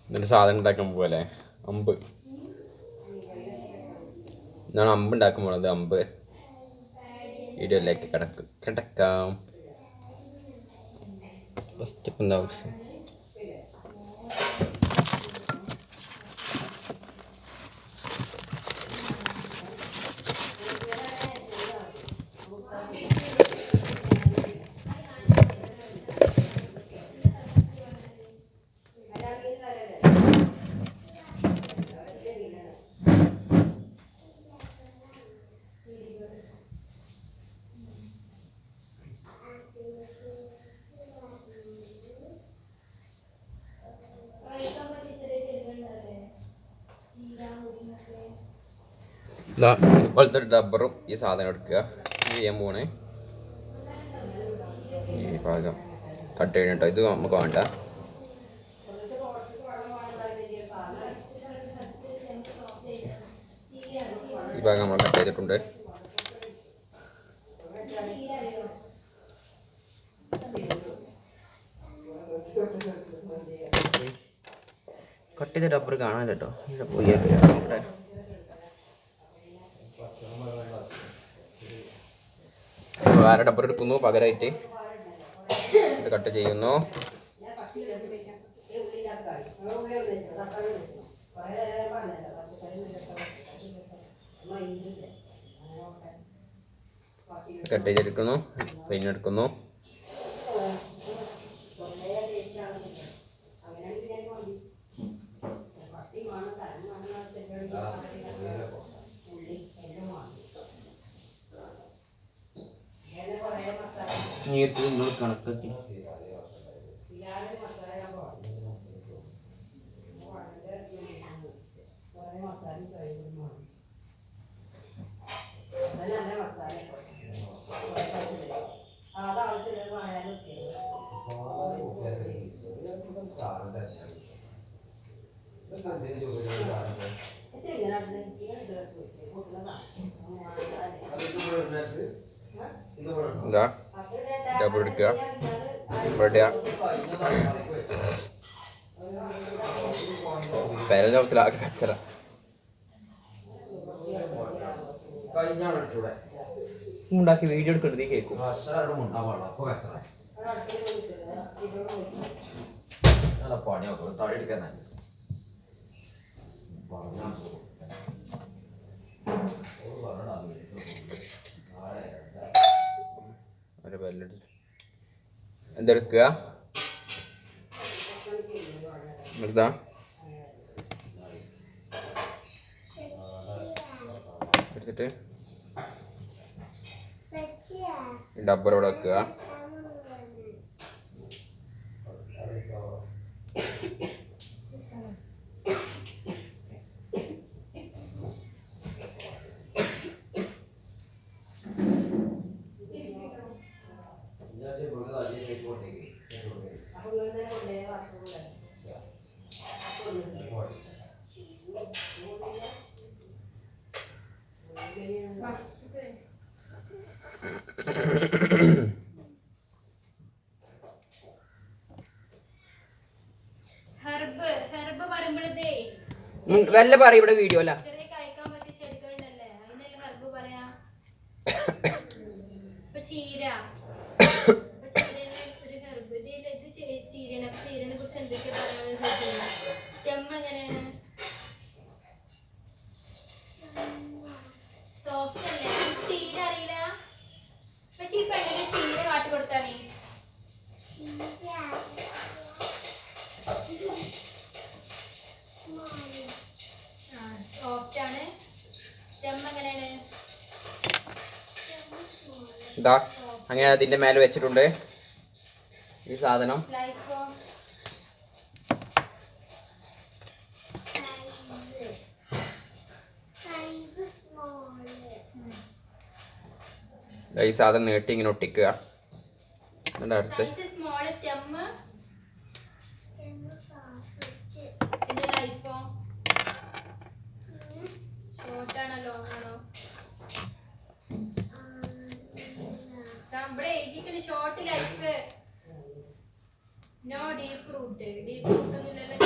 എന്നിട്ട് സാധനം ഉണ്ടാക്കാൻ പോലെ അമ്പ് ഞാൻ അമ്പ് ഉണ്ടാക്കാൻ പോണത്. അമ്പ് വീഡിയോയിലേക്ക് കിടക്കാം. ഫസ്റ്റ് ഇപ്പം എന്താ ആവശ്യം? ഇതുപോലത്തെ ഒരു ഡബ്ബറും ഈ സാധനം എടുക്കുക. ചെയ്യാൻ പോണേ ഈ ഭാഗം കട്ട് ചെയ്യണം കേട്ടോ. ഇത് നമുക്ക് വേണ്ട. ഈ ഭാഗം നമ്മൾ കട്ട് ചെയ്തിട്ടുണ്ട്. കട്ട് ചെയ്ത ഡബ്ബർ കാണാൻ കേട്ടോ. പോയി വേറെ ഡബ്ബർ എടുക്കുന്നു പകരമായിട്ട്. ഇത് കട്ട് ചെയ്യുന്നു. കട്ട് ചെയ്തെടുക്കുന്നു. പിന്നെടുക്കുന്നു. നിങ്ങൾ കണക്കാക്കി എന്താ ഡബിൾ എടുക്കുക. ഇവിടെ പേരലോകത്തിലാകെ കച്ചറ. ഉണ്ടാക്കി വീഡിയോ എടുക്കരുത്. ഈ കേൾക്കും എന്തെടുക്കുക. എന്താ എടുത്തിട്ട് ഡബ്ബർ ഇവിടെ വെക്കുക. വല്ല പറ ഇവിടെ വീഡിയോ അല്ല. ഇതാ അങ്ങനെ അതിൻ്റെ മേലെ വെച്ചിട്ടുണ്ട് ഈ സാധനം. ഈ സാധനം നീട്ടി ഇങ്ങനെ ഒട്ടിക്കുക. എന്നിട്ട് അടുത്ത് short life no deep root. Deep root ഒന്നുമില്ലല്ലോ.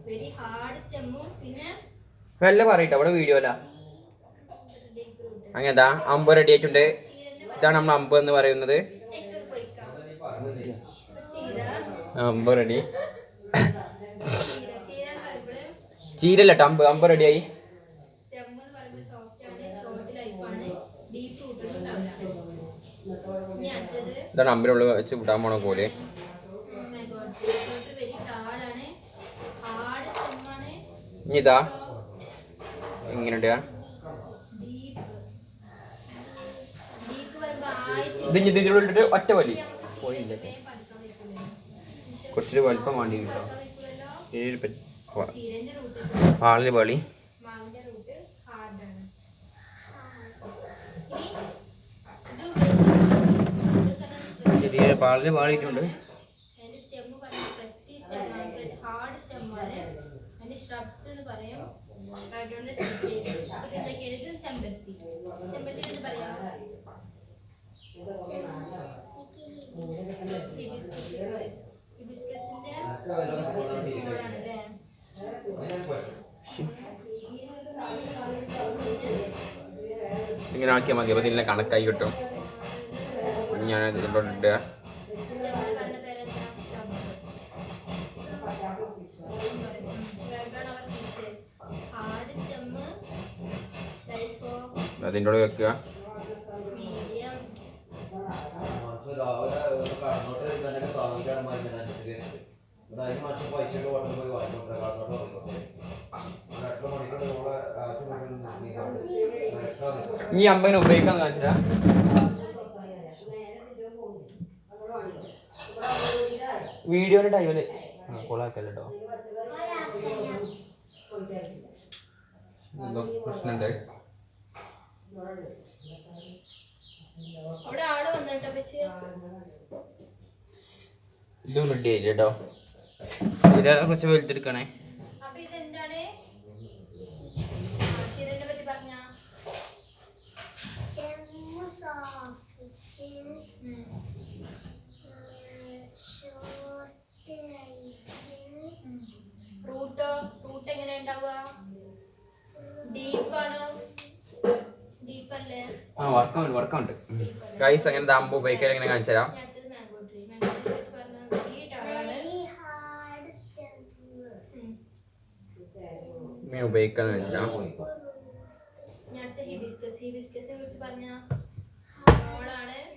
വെരി ഹാർഡ് സ്റ്റെമ്മും പിന്നെ വല്ല പറയട്ടെ അവിടെ വീഡിയോ അല്ല അങ്ങനെന്താ അമ്പ് റെഡി ആയിട്ടുണ്ട്. ഇതാണ് നമ്മൾ അമ്പ് എന്ന് പറയുന്നത്. അമ്പ് റെഡി. ചീരല്ല അമ്പ് അമ്പ് റെഡിയായി. ഇതാണ് അമ്പിനുള്ള വെച്ച് വിടാൻ പോണ പോലെ. ഇനി ഇതാ ഇങ്ങനെ ഇടുക. ഇതിനുള്ളിട്ട് ഒറ്റ വലി പോയില്ല. കുറച്ചൊരു വലിപ്പം വേണ്ടി കിട്ടോ. പാലിൽ വളി. പാലിൽ വാളിയിട്ടുണ്ട്. ഇങ്ങനെ ആക്കിയാൽ മതി. അപ്പോൾ ഇതിനെ കണക്കായി കിട്ടും. ഞാൻ ഇതിലോട്ട് ഇടുക. അതിൻ്റെ കൂടെ വെക്കുക. ഈ അമ്പതിനെ ഉപയോഗിക്കാൻ കാണിച്ചാ വീഡിയോയുടെ ടൈമില് കൊളാക്കല്ലോ. എന്തോ പ്രശ്നമുണ്ട്. ഇതും റെഡി ആയില്ല കേട്ടോ. ഇതിലെ കുറച്ച് വലുത്തെടുക്കണേ. വർക്കുണ്ട് ഗൈസ്. അങ്ങനെ ദാമ്പ് ഉപയോഗിക്കാൻ എങ്ങനെ കാണിച്ചു തരാം. ഉപയോഗിക്കാന്ന് വെച്ചാ